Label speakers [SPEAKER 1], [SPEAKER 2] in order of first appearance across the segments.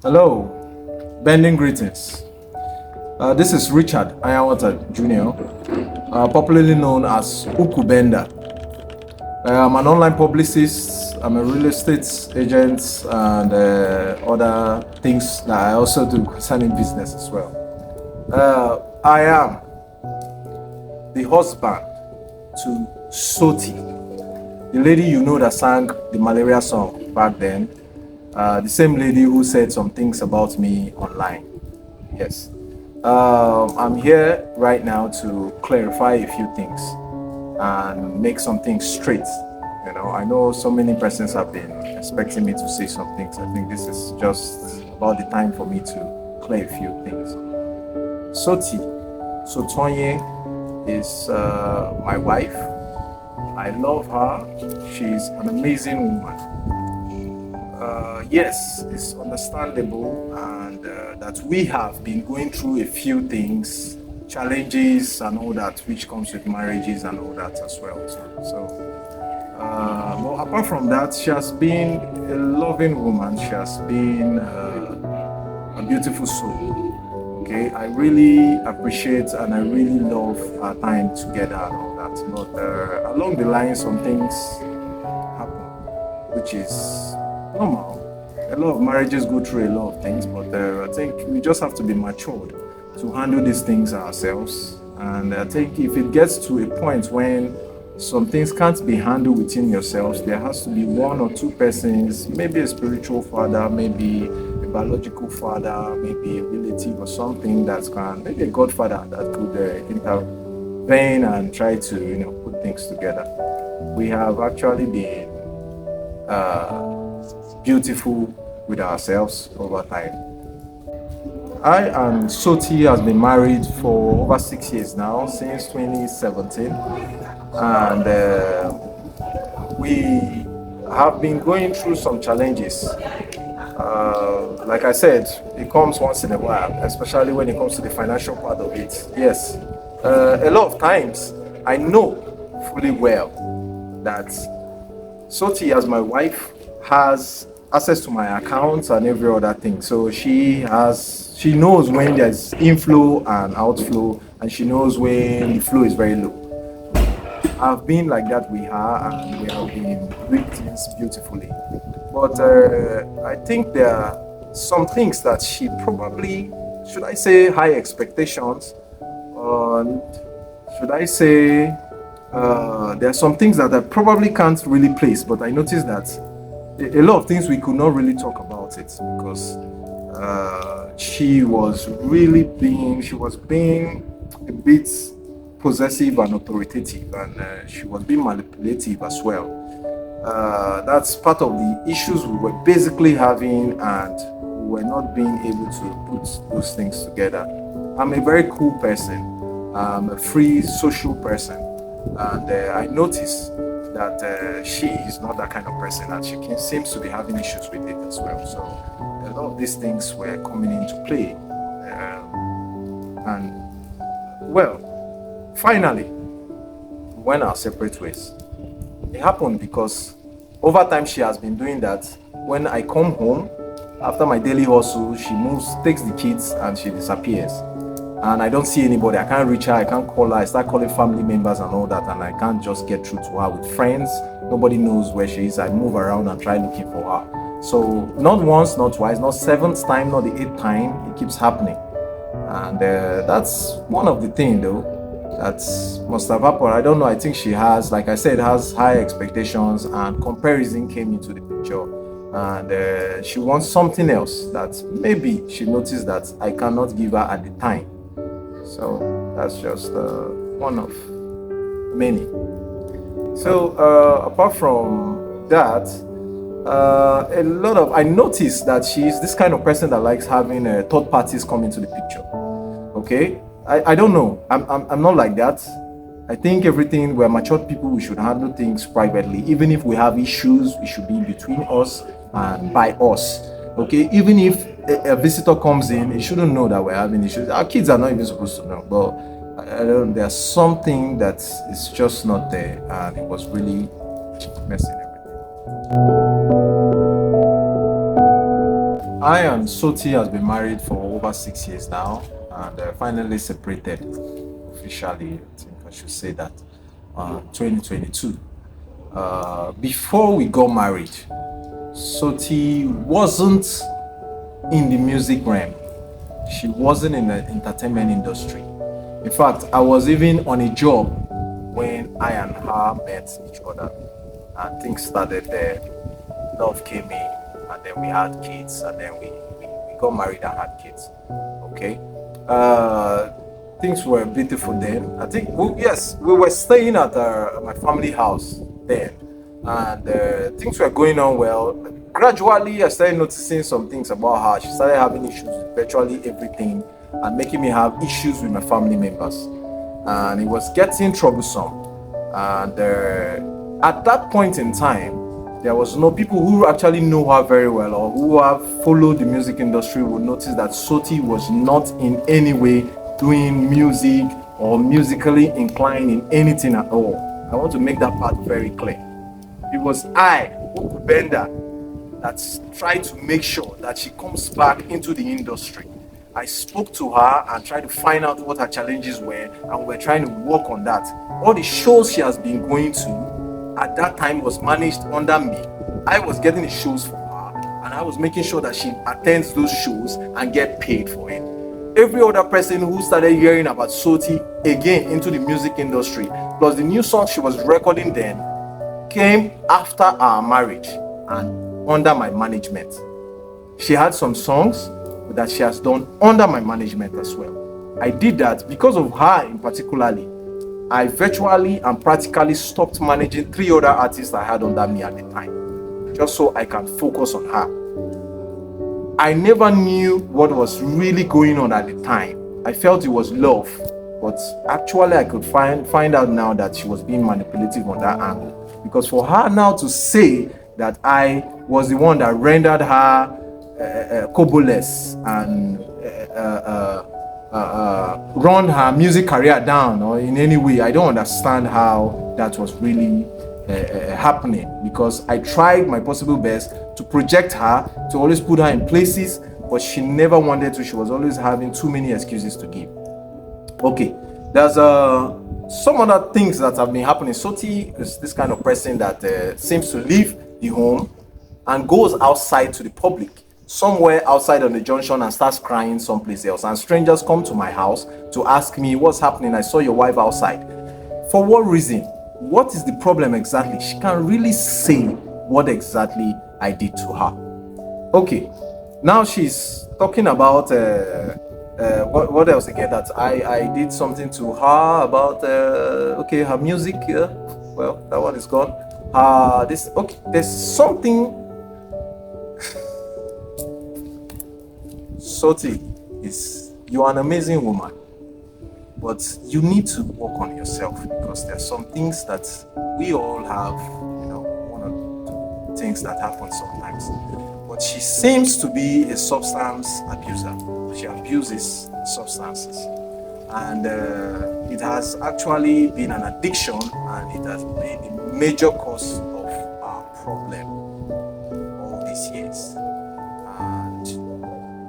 [SPEAKER 1] Hello, bending greetings. This is Richard Ayawata Jr., popularly known as Ukubenda. I'm an online publicist, I'm a real estate agent, and other things that I also do concerning business as well. I am the husband to Soty, the lady you know that sang the malaria song back then. The same lady who said some things about me online. Yes. I'm here right now to clarify a few things and make some things straight. I know so many persons have been expecting me to say some things. I think this is just about the time for me to clear a few things. Soty Sotonye is my wife. I love her. She's an amazing woman. Yes, it's understandable, and that we have been going through a few things, challenges and all that, which comes with marriages and all that as well. But apart from that, she has been a loving woman. She has been a beautiful soul. Okay, I really appreciate and I really love our time together and all that. But along the line, some things happen, which is normal. A lot of marriages go through a lot of things, but I think we just have to be matured to handle these things ourselves. And I think if it gets to a point when some things can't be handled within yourselves, there has to be one or two persons, maybe a spiritual father, maybe a biological father, maybe a relative or something that can, maybe a godfather that could intervene and try to, put things together. We have actually been beautiful with ourselves over time. I and Soty has been married for over 6 years now, since 2017, and we have been going through some challenges. Like I said, it comes once in a while, especially when it comes to the financial part of it. Yes, a lot of times I know fully well that Soty, as my wife, has access to my accounts and every other thing. So she knows when there's inflow and outflow, and she knows when the flow is very low. I've been like that with her, and we have been doing things beautifully. But I think there are some things that she probably, should I say, high expectations, or should I say, there are some things that I probably can't really place. But I noticed that a lot of things we could not really talk about it because she was being a bit possessive and authoritative, and she was being manipulative as well. That's part of the issues we were basically having, and we were not being able to put those things together. I'm a very cool person. I'm a free social person, and I noticed that she is not that kind of person, and she seems to be having issues with it as well. So a lot of these things were coming into play, and well, finally we went our separate ways. It happened because over time she has been doing that. When I come home after my daily hustle, she moves, takes the kids, and she disappears. And I don't see anybody. I can't reach her, I can't call her. I start calling family members and all that, and I can't just get through to her. With friends, nobody knows where she is. I move around and try looking for her. So not once, not twice, not seventh time, not the eighth time, it keeps happening. And that's one of the things though that must have happened. I don't know. I think she has, like I said, has high expectations, and comparison came into the picture. And she wants something else that maybe she noticed that I cannot give her at the time. So that's just one of many. So apart from that, I noticed that she's this kind of person that likes having third parties come into the picture. Okay, I don't know. I'm not like that. I think we're matured people. We should handle things privately. Even if we have issues, it should be between us and by us. Okay, even if a visitor comes in, he shouldn't know that we're having issues. Our kids are not even supposed to know, but I don't, there's something that is just not there, and it was really messing everything. I and Soty has been married for over 6 years now, and finally separated officially. I think I should say that 2022. Before we got married, Soty wasn't in the music realm. She wasn't in the entertainment industry. In fact, I was even on a job when I and her met each other, and things started there. Love came in, and then we had kids, and then we got married and had kids. Okay. Things were beautiful then. I think, yes, we were staying at my family house then, and things were going on well. Gradually, I started noticing some things about her. She started having issues with virtually everything and making me have issues with my family members. And it was getting troublesome. And at that point in time, there was no people who actually know her very well or who have followed the music industry would notice that Soty was not in any way doing music or musically inclined in anything at all. I want to make that part very clear. It was I, UKWUBENDA, that tried to make sure that she comes back into the industry. I spoke to her and tried to find out what her challenges were, and we're trying to work on that. All the shows she has been going to at that time was managed under me. I was getting the shows for her, and I was making sure that she attends those shows and get paid for it. Every other person who started hearing about Soty again into the music industry, plus the new song she was recording then, came after our marriage and under my management. She had some songs that she has done under my management as well. I did that because of her in particularly. I virtually and practically stopped managing 3 other artists I had under me at the time, just so I can focus on her. I never knew what was really going on at the time. I felt it was love, but actually I could find out now that she was being manipulative on that angle. Because for her now to say that I was the one that rendered her coboless and run her music career down or in any way, I don't understand how that was really happening, because I tried my possible best to project her, to always put her in places, but she never wanted to. She was always having too many excuses to give. Okay, there's some other things that have been happening. Soty is this kind of person that seems to leave the home and goes outside to the public, somewhere outside on the junction, and starts crying someplace else. And strangers come to my house to ask me, what's happening? I saw your wife outside. For what reason? What is the problem exactly? She can't really say what exactly I did to her. Okay, now she's talking about what else again, that I did something to her about okay, her music. Well, that one is gone. Okay, there's something. Soty, you're an amazing woman, but you need to work on yourself, because there's some things that we all have, one or two things that happen sometimes. But she seems to be a substance abuser. She abuses substances, and it has actually been an addiction, and it has been a major cause of our problem all these years. And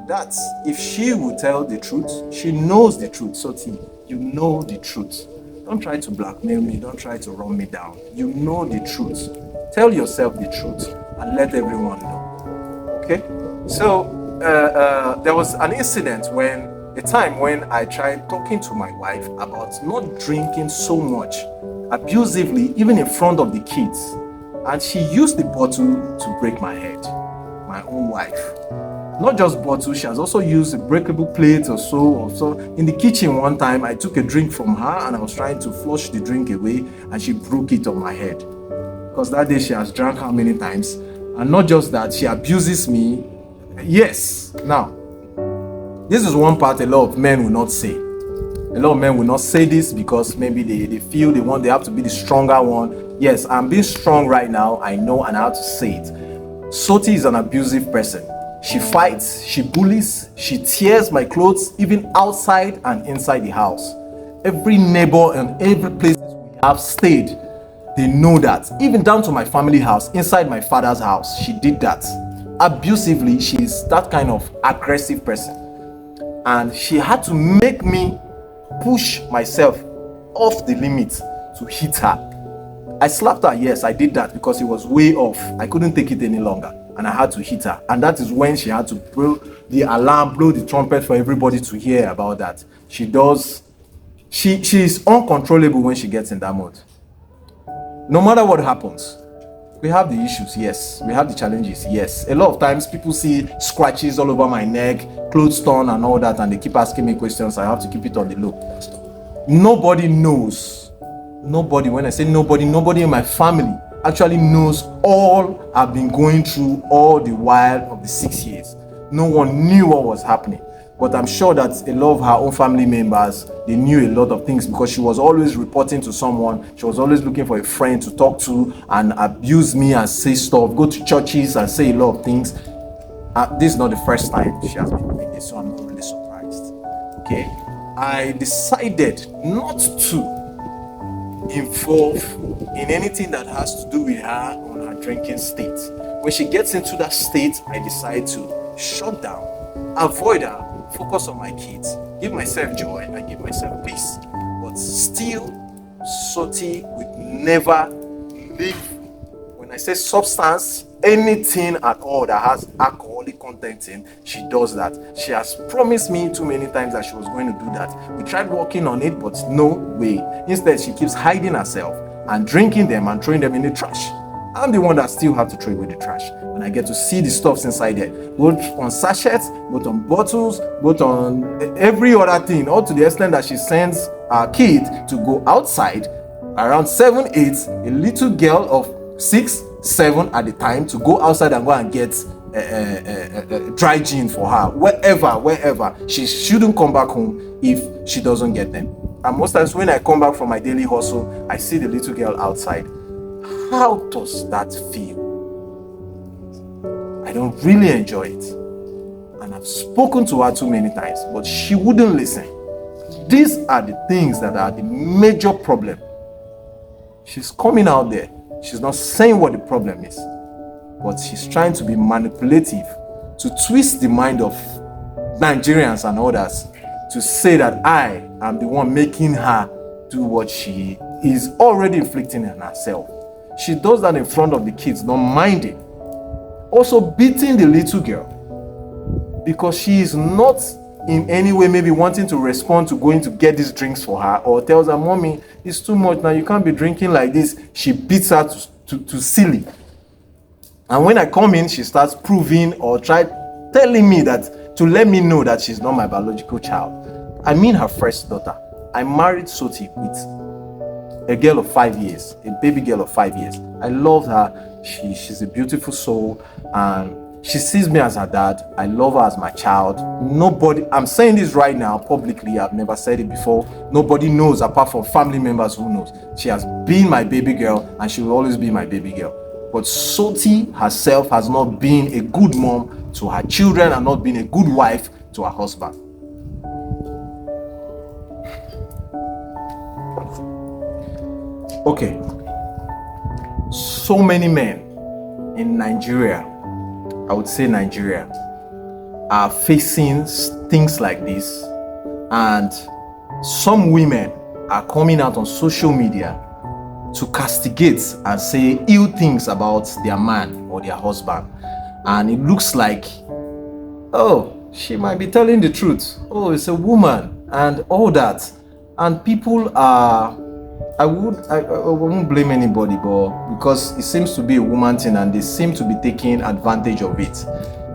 [SPEAKER 1] that, if she would tell the truth, she knows the truth. Soty, you know the truth. Don't try to blackmail me. Don't try to run me down. You know the truth. Tell yourself the truth and let everyone know. Okay? So there was an incident a time when I tried talking to my wife about not drinking so much abusively, even in front of the kids. And she used the bottle to break my head, my own wife. Not just bottle, she has also used a breakable plate or so. In the kitchen one time, I took a drink from her and I was trying to flush the drink away, and she broke it on my head. Because that day she has drank how many times? And not just that, she abuses me. Yes. Now, this is one part a lot of men will not say. A lot of men will not say this because maybe they feel they have to be the stronger one. Yes, I'm being strong right now. I know, and I have to say it. Soty is an abusive person. She fights, she bullies, she tears my clothes, even outside and inside the house. Every neighbor and every place we have stayed, they know that. Even down to my family house, inside my father's house, she did that. abusively. She's that kind of aggressive person, and she had to make me push myself off the limit to hit her. I slapped her, yes, I did that because it was way off. I couldn't take it any longer, and I had to hit her. And that is when she had to blow the alarm, blow the trumpet for everybody to hear about that. She is uncontrollable when she gets in that mode. No matter what happens, we have the issues, yes. We have the challenges, yes. A lot of times people see scratches all over my neck, clothes torn and all that, and they keep asking me questions. I have to keep it on the low. Nobody knows. Nobody, when I say nobody, nobody in my family actually knows all I've been going through all the while of the 6 years. No one knew what was happening. But I'm sure that a lot of her own family members, they knew a lot of things because she was always reporting to someone. She was always looking for a friend to talk to and abuse me and say stuff, go to churches and say a lot of things. This is not the first time she has been doing this, so I'm not really surprised. Okay, I decided not to involved in anything that has to do with her on her drinking state. When she gets into that state, I decide to shut down, avoid her, focus on my kids, give myself joy, and give myself peace. But still, Soty would never leave. When I say substance, anything at all that has alcoholic content in, she does that. She has promised me too many times that she was going to do that. We tried working on it, but no way. Instead, she keeps hiding herself and drinking them and throwing them in the trash. I'm the one that still have to throw away the trash. And I get to see the stuffs inside there, both on sachets, both on bottles, both on every other thing, all to the extent that she sends our kid to go outside around 7, 8, a little girl of 6, 7 at the time, to go outside and go and get dry gin for her, wherever. She shouldn't come back home if she doesn't get them. And most times when I come back from my daily hustle, I see the little girl outside. How does that feel? I don't really enjoy it. And I've spoken to her too many times, but she wouldn't listen. These are the things that are the major problem. She's coming out there. She's not saying what the problem is, but she's trying to be manipulative to twist the mind of Nigerians and others to say that I am the one making her do what she is already inflicting on herself. She does that in front of the kids, not minding. Also beating the little girl because she is not in any way maybe wanting to respond to going to get these drinks for her, or tells her, "Mommy, it's too much now, you can't be drinking like this." She beats her to silly. And when I come in, she starts proving or telling me that, to let me know that she's not my biological child. I mean her first daughter. I married Soty with a girl of 5 years, a baby girl of 5 years. I love her. She's a beautiful soul, and she sees me as her dad. I love her as my child. Nobody, I'm saying this right now publicly, I've never said it before. Nobody knows apart from family members who knows. She has been my baby girl, and she will always be my baby girl. But Soty herself has not been a good mom to her children and not been a good wife to her husband. Okay, so many men in Nigeria, I would say Nigeria, are facing things like this, and some women are coming out on social media to castigate and say ill things about their man or their husband, and it looks like, oh, she might be telling the truth, oh, it's a woman and all that. And people are, I won't blame anybody, but because it seems to be a woman thing and they seem to be taking advantage of it.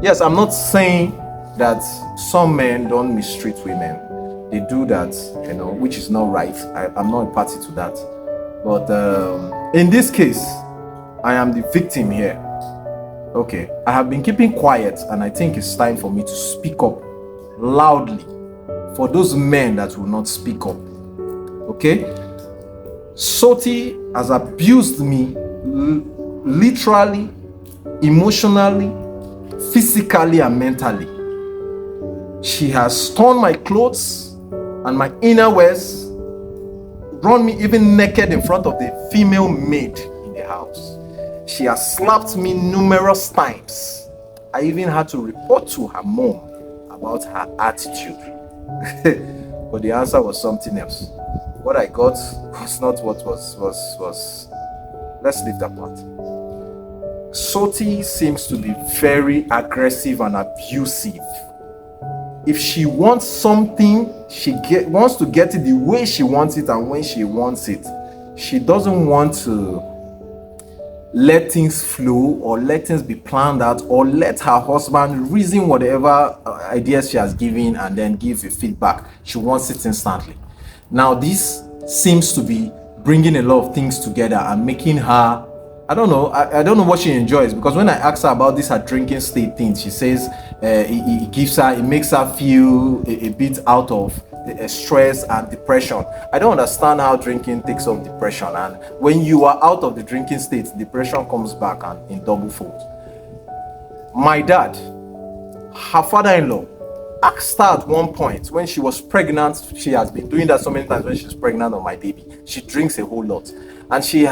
[SPEAKER 1] Yes, I'm not saying that some men don't mistreat women. They do that, which is not right. I'm not a party to that. But in this case, I am the victim here. Okay, I have been keeping quiet, and I think it's time for me to speak up loudly for those men that will not speak up. Okay? Soty has abused me literally, emotionally, physically, and mentally. She has torn my clothes and my innerwears, run me even naked in front of the female maid in the house. She has slapped me numerous times. I even had to report to her mom about her attitude. But the answer was something else. What I got was not what was. Let's leave that part. Soty seems to be very aggressive and abusive. If she wants something, she wants to get it the way she wants it and when she wants it. She doesn't want to let things flow or let things be planned out or let her husband reason whatever ideas she has given and then give a feedback. She wants it instantly. Now this seems to be bringing a lot of things together and making her, I don't know what she enjoys, because when I ask her about this her drinking state thing, she says it makes her feel a bit out of stress and depression. I don't understand how drinking takes off depression, and when you are out of the drinking state, depression comes back and in double fold. My dad, her father-in-law, asked her at one point when she was pregnant. She has been doing that so many times when she's pregnant on my baby. She drinks a whole lot, and she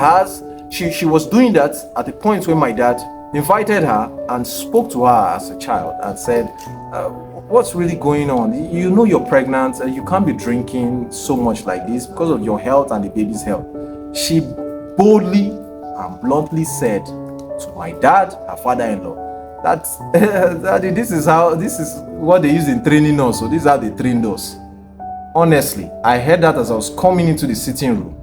[SPEAKER 1] was doing that at the point when my dad invited her and spoke to her as a child and said, what's really going on? You know you're pregnant, you can't be drinking so much like this because of your health and the baby's health. She boldly and bluntly said to my dad, her father-in-law, that Daddy, this is what they use in training us, so this is how they trained us. Honestly, I heard that as I was coming into the sitting room.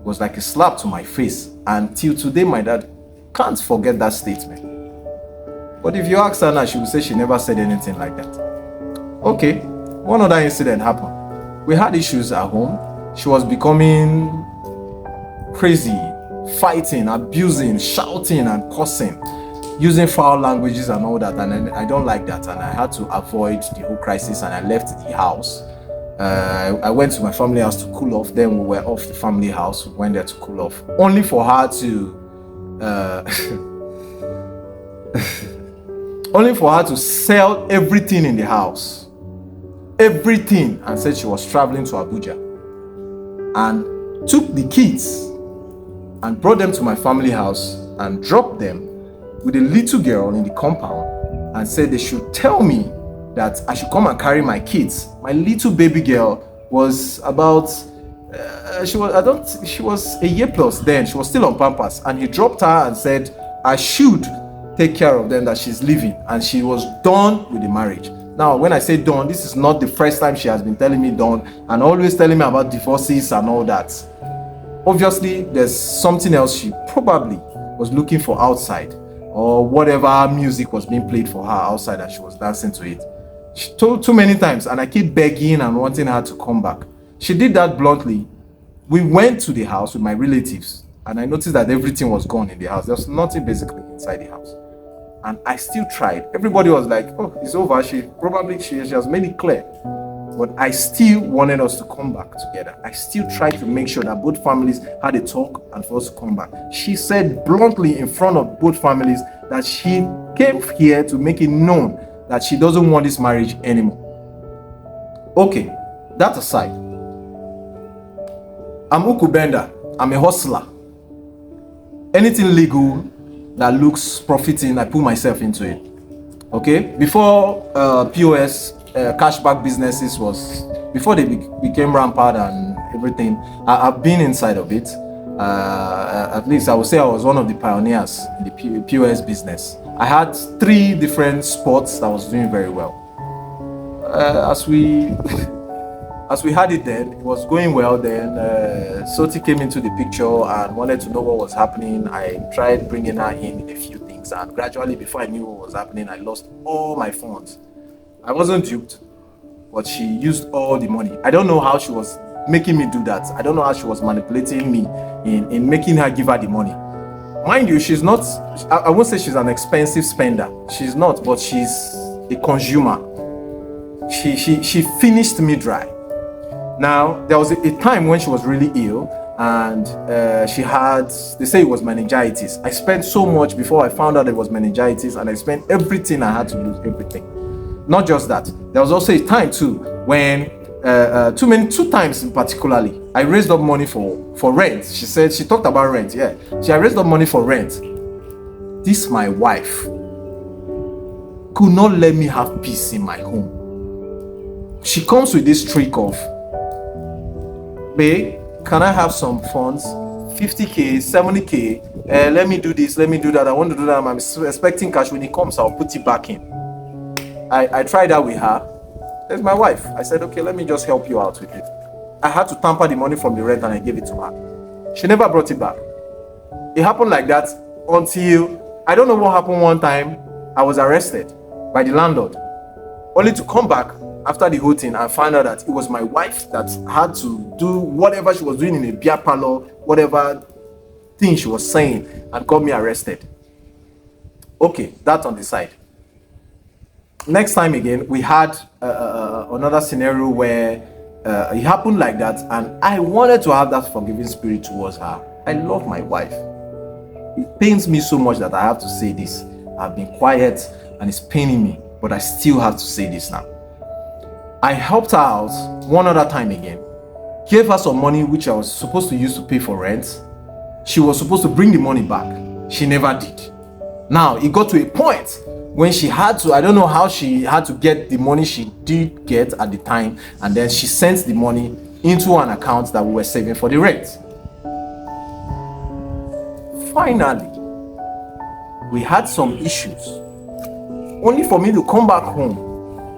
[SPEAKER 1] It was like a slap to my face, and till today my dad can't forget that statement. But if you ask her now, she will say she never said anything like that. Okay, one other incident happened. We had issues at home. She was becoming crazy, fighting, abusing, shouting and cursing, using foul languages and all that, and I don't like that, and I had to avoid the whole crisis, and I left the house. I went to my family house to cool off. Then we were off the family house. We went there to cool off, only for her to sell everything in the house, everything, and said she was traveling to Abuja, and took the kids and brought them to my family house and dropped them with a little girl in the compound and said they should tell me that I should come and carry my kids. My little baby girl was about, she was a year plus then. She was still on Pampers, and he dropped her and said I should take care of them, that she's leaving, and she was done with the marriage. Now, when I say done, this is not the first time she has been telling me done and always telling me about divorces and all that. Obviously, there's something else she probably was looking for outside, or whatever music was being played for her outside and she was dancing to it. She told too many times, and I keep begging and wanting her to come back. She did that bluntly. We went to the house with my relatives, and I noticed that everything was gone in the house. There was nothing basically inside the house. And I still tried. Everybody was like, oh, it's over. She has made it clear. But I still wanted us to come back together. I still tried to make sure that both families had a talk and for us to come back. She said bluntly in front of both families that she came here to make it known that she doesn't want this marriage anymore. Okay, that aside, I'm Ukubenda. I'm a hustler. Anything legal that looks profiting, I put myself into it. Okay, before POS, cashback businesses before they became rampant and everything, I've been inside of it. At least I would say I was one of the pioneers in the POS business. I had 3 different spots that was doing very well. As we had it then, it was going well then. Soty came into the picture and wanted to know what was happening. I tried bringing her in a few things, and gradually, before I knew what was happening, I lost all my funds. I wasn't duped, but she used all the money. I don't know how she was making me do that. I don't know how she was manipulating me in making her give her the money. Mind you, she's not, I won't say she's an expensive spender. She's not, but she's a consumer. She finished me dry. Now, there was a time when she was really ill, and she had, they say it was meningitis. I spent so much before I found out it was meningitis, and I spent everything. I had to lose everything. Not just that, there was also a time too when, 2 times in particularly, I raised up money for rent. She talked about rent, yeah. I raised up money for rent. This my wife could not let me have peace in my home. She comes with this trick of, babe, can I have some funds? 50k, 70k, let me do this, let me do that, I want to do that, I'm expecting cash. When it comes, I'll put it back in. I tried that with her. There's my wife. I said, okay, let me just help you out with it. I had to tamper the money from the rent and I gave it to her. She never brought it back. It happened like that until, I don't know what happened one time, I was arrested by the landlord, only to come back after the whole thing and find out that it was my wife that had to do whatever she was doing in a beer parlor, whatever thing she was saying, and got me arrested. Okay, that on the side. Next time again, we had another scenario where it happened like that, and I wanted to have that forgiving spirit towards her. I love my wife. It pains me so much that I have to say this. I've been quiet and it's paining me, but I still have to say this now. I helped her out one other time again, gave her some money which I was supposed to use to pay for rent. She was supposed to bring the money back. She never did. Now, it got to a point when she had to, I don't know how she had to get the money she did get at the time, and then she sent the money into an account that we were saving for the rent. Finally, we had some issues, only for me to come back home.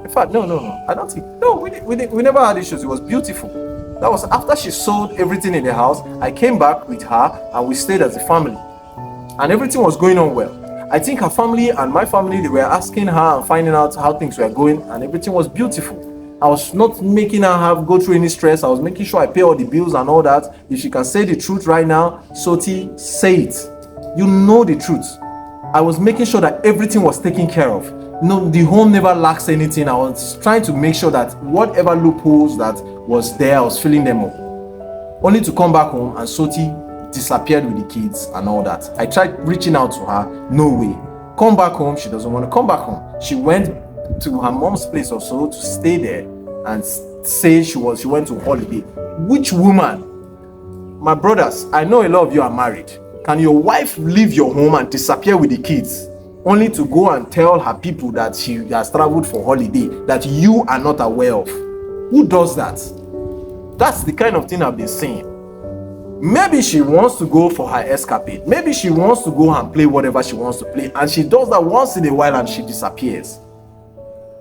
[SPEAKER 1] In fact, no, I don't think, no, we never had issues. It was beautiful. That was after she sold everything in the house. I came back with her and we stayed as a family, and everything was going on well. I think her family and my family, they were asking her and finding out how things were going, and everything was beautiful. I was not making her go through any stress. I was making sure I pay all the bills and all that. If she can say the truth right now, Soty, say it. You know the truth. I was making sure that everything was taken care of. No, the home never lacks anything. I was trying to make sure that whatever loopholes that was there, I was filling them up. Only to come back home and Soty disappeared with the kids and all that. I tried reaching out to her, no way. Come back home, she doesn't want to come back home. She went to her mom's place or so to stay there and say she went to holiday. Which woman? My brothers, I know a lot of you are married. Can your wife leave your home and disappear with the kids, only to go and tell her people that she has traveled for holiday that you are not aware of? Who does that? That's the kind of thing I've been saying. Maybe she wants to go for her escapade. Maybe she wants to go and play whatever she wants to play, and she does that once in a while and she disappears.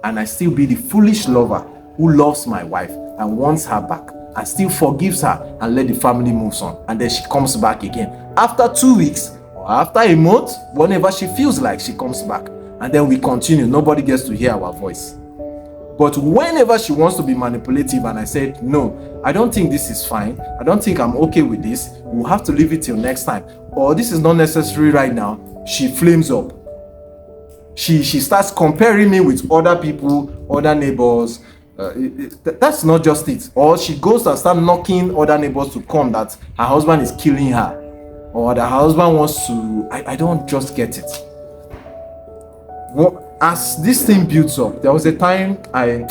[SPEAKER 1] And I still be the foolish lover who loves my wife and wants her back and still forgives her and let the family move on. And then she comes back again. After 2 weeks or after a month, whenever she feels like, she comes back. And then we continue. Nobody gets to hear our voice. But whenever she wants to be manipulative and I said, no, I don't think this is fine. I don't think I'm okay with this. We'll have to leave it till next time. Or this is not necessary right now. She flames up. She starts comparing me with other people, other neighbors. That's not just it. Or she goes and starts knocking other neighbors to come that her husband is killing her. Or that her husband wants to... I don't just get it. Well, as this thing builds up, there was a time I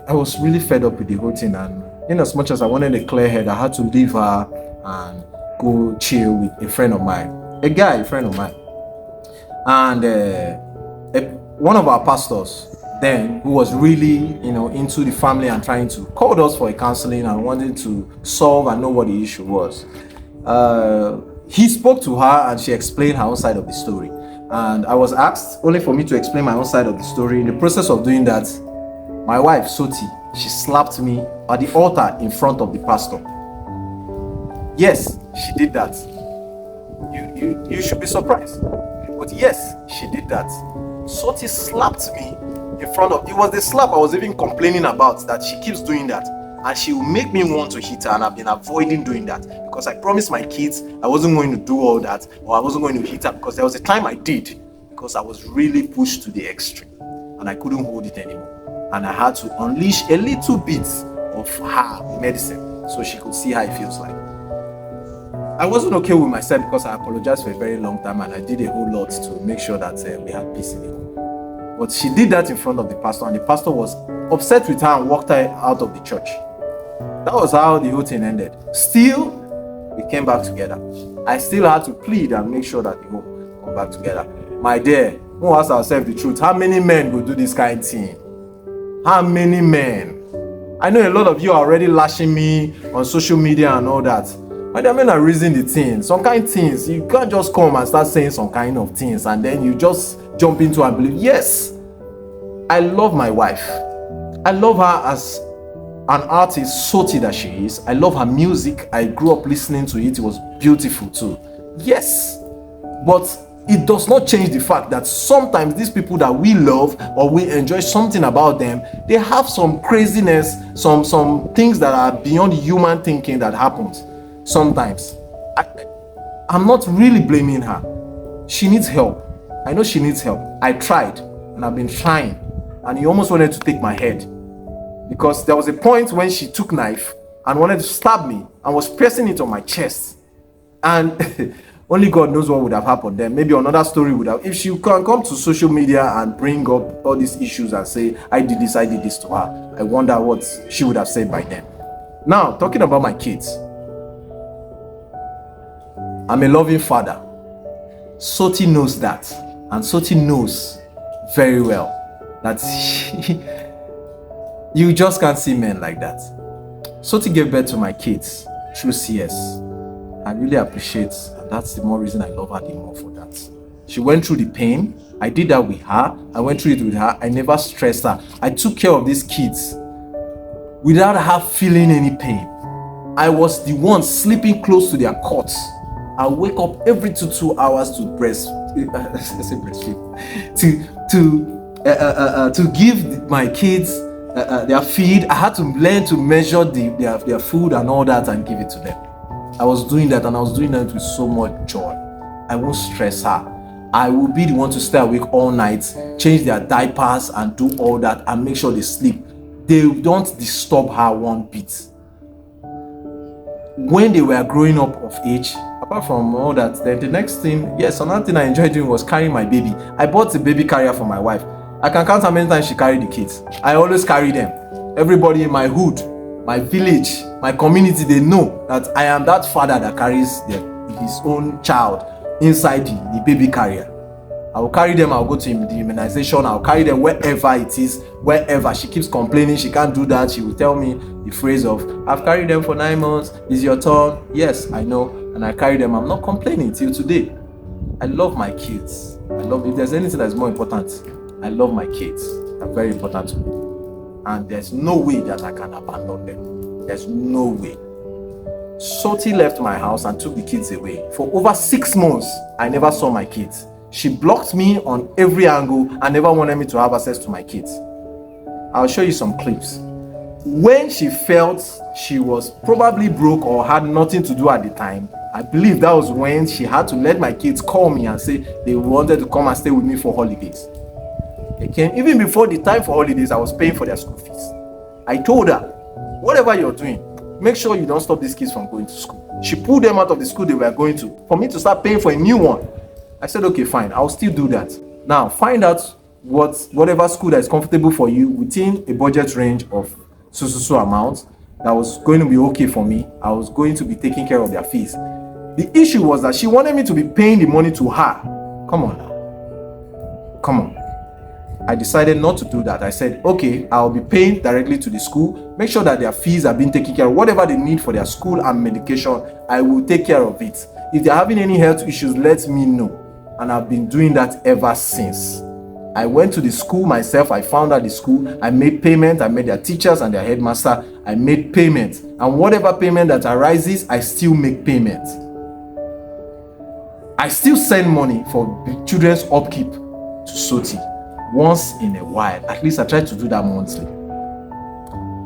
[SPEAKER 1] was really fed up with the whole thing, and in as much as I wanted a clear head, I had to leave her and go chill with a friend of mine, a friend of mine. And one of our pastors then, who was really into the family and trying to call us for a counseling and wanted to solve and know what the issue was, he spoke to her and she explained her own side of the story. And I was asked only for me to explain my own side of the story. In the process of doing that, my wife, Soty, she slapped me at the altar in front of the pastor. Yes, she did that. You should be surprised. But yes, she did that. Soty slapped me in front of... It was the slap I was even complaining about, that she keeps doing that. And she will make me want to hit her, and I've been avoiding doing that because I promised my kids I wasn't going to do all that, or I wasn't going to hit her, because there was a time I did, because I was really pushed to the extreme and I couldn't hold it anymore, and I had to unleash a little bit of her medicine so she could see how it feels like. I wasn't okay with myself because I apologized for a very long time and I did a whole lot to make sure that we had peace in the home. But she did that in front of the pastor, and the pastor was upset with her and walked her out of the church. That was how the whole thing ended. Still, we came back together. I still had to plead and make sure that the home come back together. My dear, We'll ask ourselves the truth. How many men will do this kind of thing? How many men? I know a lot of you are already lashing me on social media and all that. But I mean, I reason the things. Some kind of things, you can't just come and start saying some kind of things and then you just jump into and believe. Yes, I love my wife. I love her as an artist, Soty that she is. I love her music. I grew up listening to it. It was beautiful too. Yes, but it does not change the fact that sometimes these people that we love or we enjoy something about them, they have some craziness, some things that are beyond human thinking that happens sometimes. I'm not really blaming her. She needs help. I know she needs help. I tried and I've been trying, and he almost wanted to take my head, because there was a point when she took knife and wanted to stab me and was pressing it on my chest, and only God knows what would have happened then. Maybe another story would have. If she can come to social media and bring up all these issues and say, I did this to her, I wonder what she would have said by then. Now, talking about my kids. I'm a loving father. Soty knows that. And Soty knows very well that you just can't see men like that. Soty gave birth to my kids through CS. I really appreciate, and that's the more reason I love her the more for that. She went through the pain. I did that with her. I went through it with her. I never stressed her. I took care of these kids without her feeling any pain. I was the one sleeping close to their cots. I wake up every 2 hours to breastfeed, to give my kids their feed. I had to learn to measure their food and all that and give it to them. I was doing that, and I was doing that with so much joy. I won't stress her. I will be the one to stay awake all night, change their diapers and do all that and make sure they sleep. They don't disturb her one bit. When they were growing up of age, apart from all that, then the next thing, yes, another thing I enjoyed doing was carrying my baby. I bought a baby carrier for my wife. I can count how many times she carried the kids. I always carry them. Everybody in my hood, my village, my community, they know that I am that father that carries his own child inside the baby carrier. I will carry them. I'll go to the immunization. I'll carry them wherever it is, wherever. She keeps complaining she can't do that. She will tell me the phrase of, I've carried them for 9 months. It's your turn. Yes, I know. And I carry them. I'm not complaining till today. I love my kids. If there's anything that's more important, I love my kids. They're very important to me. And there's no way that I can abandon them. There's no way. Soty left my house and took the kids away. For over 6 months, I never saw my kids. She blocked me on every angle and never wanted me to have access to my kids. I'll show you some clips. When she felt she was probably broke or had nothing to do at the time, I believe that was when she had to let my kids call me and say they wanted to come and stay with me for holidays. They came. Even before the time for holidays, I was paying for their school fees. I told her, whatever you're doing, make sure you don't stop these kids from going to school. She pulled them out of the school they were going to for me to start paying for a new one. I said, okay, fine, I'll still do that. Now, find out whatever school that is comfortable for you within a budget range of so amount that was going to be okay for me. I was going to be taking care of their fees. The issue was that she wanted me to be paying the money to her. Come on now. Come on. I decided not to do that. I said, okay, I'll be paying directly to the school. Make sure that their fees are being taken care of. Whatever they need for their school and medication, I will take care of it. If they're having any health issues, let me know. And I've been doing that ever since. I went to the school myself. I found out the school. I made payment. I made their teachers and their headmaster. I made payment. And whatever payment that arises, I still make payment. I still send money for the children's upkeep to Soty once in a while. At least I try to do that monthly.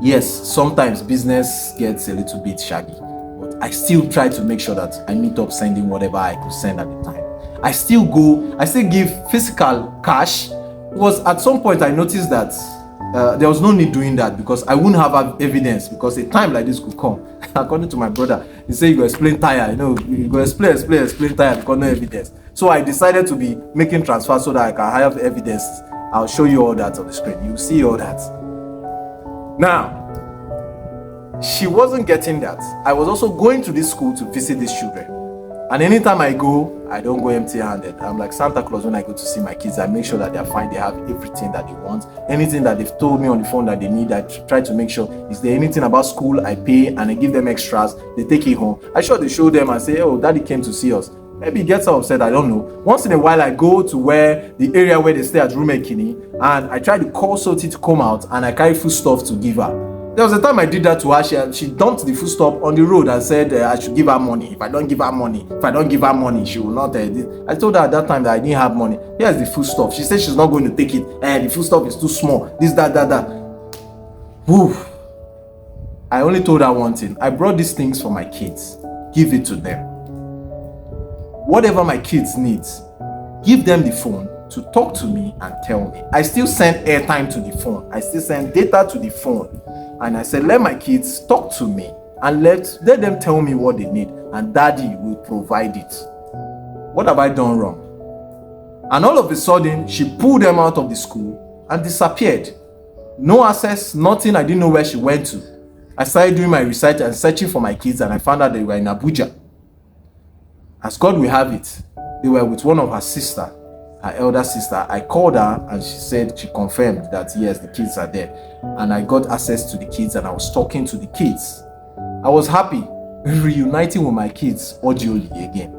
[SPEAKER 1] Yes, sometimes business gets a little bit shaggy, but I still try to make sure that I meet up sending whatever I could send at the time. I still give physical cash, because at some point I noticed that there was no need doing that, because I wouldn't have evidence, because a time like this could come. According to my brother, he said, you go explain tire, you go explain tire because no evidence. So I decided to be making transfers so that I can have evidence. I'll show you all that on the screen. You'll see all that. Now, she wasn't getting that. I was also going to this school to visit these children. And anytime I go, I don't go empty-handed. I'm like Santa Claus when I go to see my kids. I make sure that they're fine, they have everything that they want. Anything that they've told me on the phone that they need, I try to make sure. Is there anything about school, I pay and I give them extras. They take it home. I sure they show them and say, oh, daddy came to see us. Maybe he gets upset, I don't know. Once in a while, I go to the area where they stay at Room Ekini, and I try to call Soty to come out, and I carry food stuff to give her. There was a time I did that to her. She dumped the food stuff on the road and said I should give her money. If I don't give her money, she will not. I told her at that time that I didn't have money. Here's the food stuff. She said she's not going to take it. The food stuff is too small. This, that. Woo. I only told her one thing. I brought these things for my kids. Give it to them. Whatever my kids need, give them the phone to talk to me and tell me. I still send airtime to the phone. I still send data to the phone. And I said, let my kids talk to me and let them tell me what they need, and daddy will provide it. What have I done wrong? And all of a sudden, she pulled them out of the school and disappeared. No access, nothing. I didn't know where she went to. I started doing my research and searching for my kids, and I found out they were in Abuja. As God will have it, they were with one of her sister, her elder sister. I called her and she confirmed that yes, the kids are there. And I got access to the kids and I was talking to the kids. I was happy reuniting with my kids audially again.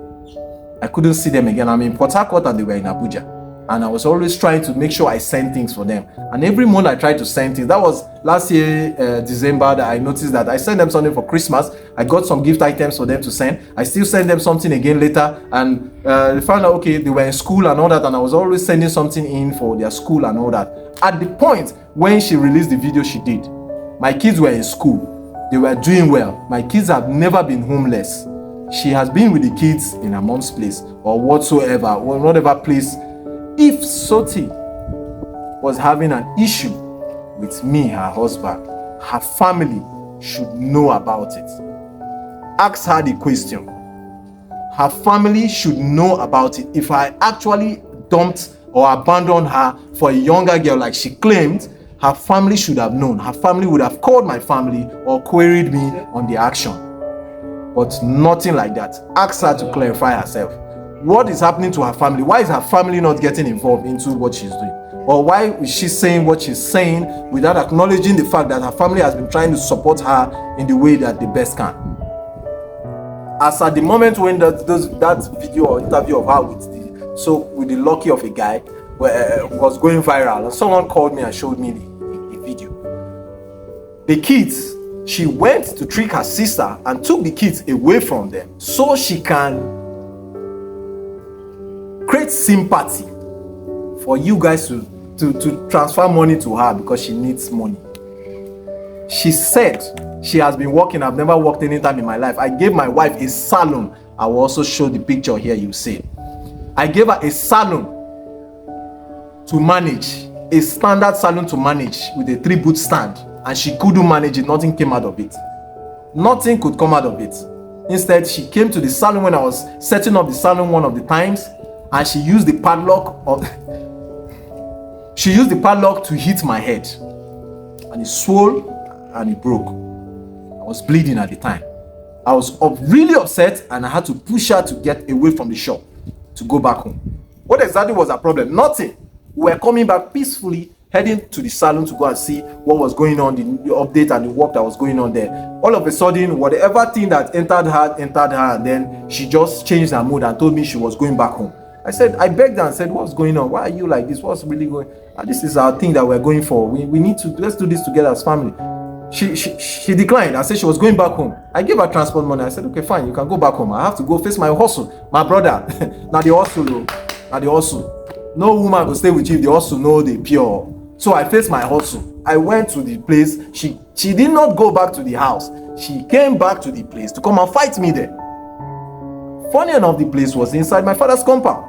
[SPEAKER 1] I couldn't see them again. I'm in Port Harcourt and they were in Abuja. And I was always trying to make sure I send things for them. And every month I tried to send things. That was last year, December, that I noticed that I sent them something for Christmas. I got some gift items for them to send. I still send them something again later. And they found out, okay, they were in school and all that. And I was always sending something in for their school and all that. At the point when she released the video she did, my kids were in school. They were doing well. My kids have never been homeless. She has been with the kids in her mom's place or whatsoever, or whatever place. If Soty was having an issue with me, her husband, her family should know about it. Ask her the question. Her family should know about it. If I actually dumped or abandoned her for a younger girl like she claimed, her family should have known. Her family would have called my family or queried me on the action. But nothing like that. Ask her to clarify herself. What is happening to her family? Why is her family not getting involved into what she's doing? Or why is she saying what she's saying without acknowledging the fact that her family has been trying to support her in the way that they best can? As at the moment when that video or interview of her with the lucky of a guy was going viral, and someone called me and showed me the video. The kids, she went to trick her sister and took the kids away from them so she can create sympathy for you guys to transfer money to her because she needs money. She said she has been working. I've never worked any time in my life. I gave my wife a salon. I will also show the picture here, you see. I gave her a salon to manage, a standard salon to manage with a 3-boot stand, and she couldn't manage it. Nothing came out of it. Nothing could come out of it. Instead, she came to the salon when I was setting up the salon one of the times, and she used the padlock to hit my head, and it swelled and it broke. I was bleeding at the time. I was really upset, and I had to push her to get away from the shop to go back home. What exactly was her problem? Nothing. We were coming back peacefully, heading to the salon to go and see what was going on, the update and the work that was going on there. All of a sudden, whatever thing that entered her, and then she just changed her mood and told me she was going back home. I begged her and said, what's going on? Why are you like this? What's really going on? This is our thing that we're going for. We need to, let's do this together as family. She declined and said she was going back home. I gave her transport money. I said, okay, fine, you can go back home. I have to go face my hustle. My brother, now the hustle. No woman will stay with you if the hustle know they pure. So I faced my hustle. I went to the place. She did not go back to the house. She came back to the place to come and fight me there. Funny enough, the place was inside my father's compound.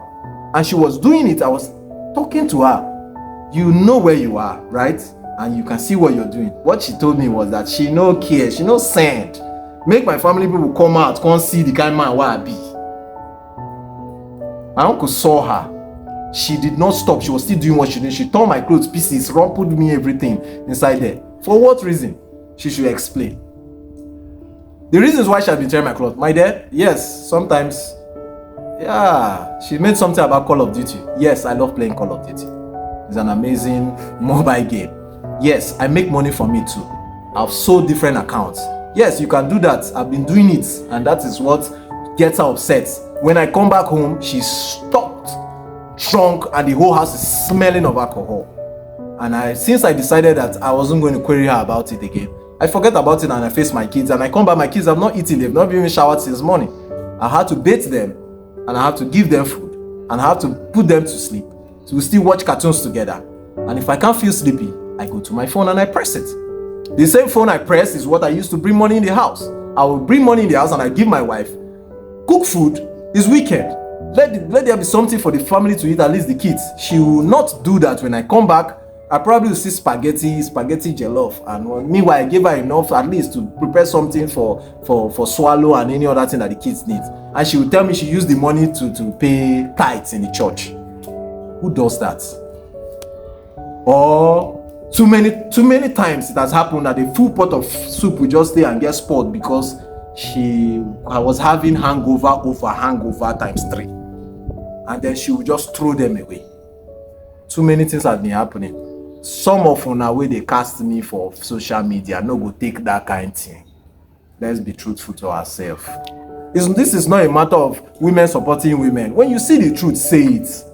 [SPEAKER 1] And she was doing it. I was talking to her. You know where you are, right? And you can see what you're doing. What she told me was that she no care, she no send. Make my family people come out, come see the kind man where I be. My uncle saw her. She did not stop. She was still doing what she did. She tore my clothes pieces, rumpled me everything inside there. For what reason? She should explain. The reasons why she has been tearing my clothes. My dad, yes, sometimes Yeah, she made something about Call of Duty. Yes, I love playing Call of Duty. It's an amazing mobile game. Yes, I make money from it too. I've sold different accounts. Yes, you can do that. I've been doing it, and that is what gets her upset. When I come back home, she's stopped, drunk, and the whole house is smelling of alcohol. And since I decided that I wasn't going to query her about it again, I forget about it and I face my kids. And I come back, my kids have not eaten, they've not even showered since morning. I had to bathe them, and I have to give them food, and I have to put them to sleep. So we still watch cartoons together. And if I can't feel sleepy, I go to my phone and I press it. The same phone I press is what I used to bring money in the house. I will bring money in the house and I give my wife. Cook food is weekend. Let there be something for the family to eat, at least the kids. She will not do that. When I come back, I probably will see spaghetti jollof. And meanwhile, I gave her enough at least to prepare something for swallow and any other thing that the kids need. And she will tell me she used the money to pay tithes in the church. Who does that? Or too many times it has happened that a full pot of soup will just stay and get spoiled because I was having hangover times 3. And then she will just throw them away. Too many things have been happening. Some of una way they cast me for social media no go take that kind of thing. Let's be truthful to ourselves. This is not a matter of women supporting women. When you see the truth, say it.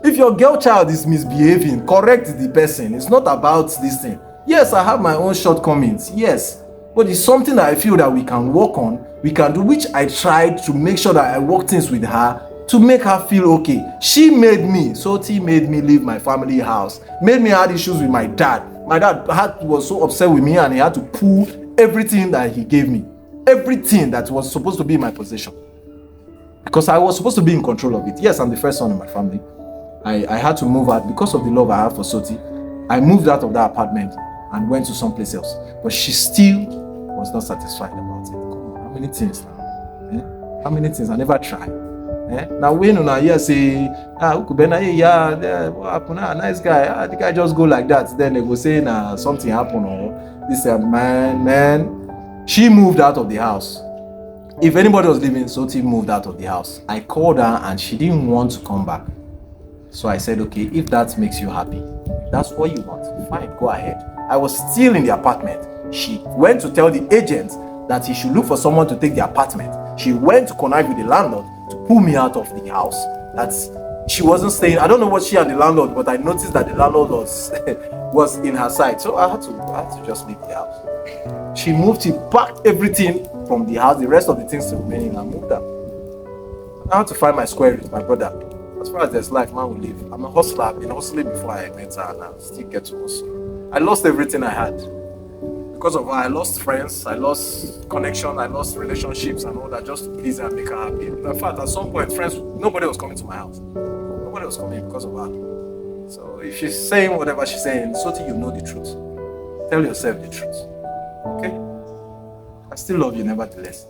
[SPEAKER 1] If your girl child is misbehaving, correct the person. It's not about this thing. Yes, I have my own shortcomings. Yes. But it's something that I feel that we can work on. We can do, which I tried to make sure that I work things with her to make her feel okay. She made me, Soty made me leave my family house. Made me have issues with my dad. My dad was so upset with me and he had to pull everything that he gave me. Everything that was supposed to be in my possession. Because I was supposed to be in control of it. Yes, I'm the first son in my family. I had to move out because of the love I have for Soty. I moved out of that apartment and went to someplace else. But she still was not satisfied about it. Come on, how many things now? How many things? I never tried. Now when you hear say, UKWUBENDA, what happened? Nice guy. The guy just go like that. Then they go say, something happened or this man. She moved out of the house. If anybody was leaving, Soty moved out of the house. I called her and she didn't want to come back. So I said, okay, if that makes you happy, if that's what you want, fine, go ahead. I was still in the apartment. She went to tell the agent that he should look for someone to take the apartment. She went to connive with the landlord to pull me out of the house. She wasn't staying. I don't know what she and the landlord, but I noticed that the landlord was in her side. So I had to just leave the house. She moved, she packed everything from the house, the rest of the things to remain, and moved out. I had to find my square with my brother. As far as there's life, man will live. I'm a hustler. I've been hustling before I met her, and I still get to hustle. I lost everything I had. Because of her, I lost friends, I lost connection, I lost relationships and all that just to please her and make her happy. In fact, at some point, nobody was coming to my house. Nobody was coming because of her. So if she's saying whatever she's saying, Soty, you know the truth. Tell yourself the truth. Okay? I still love you nevertheless.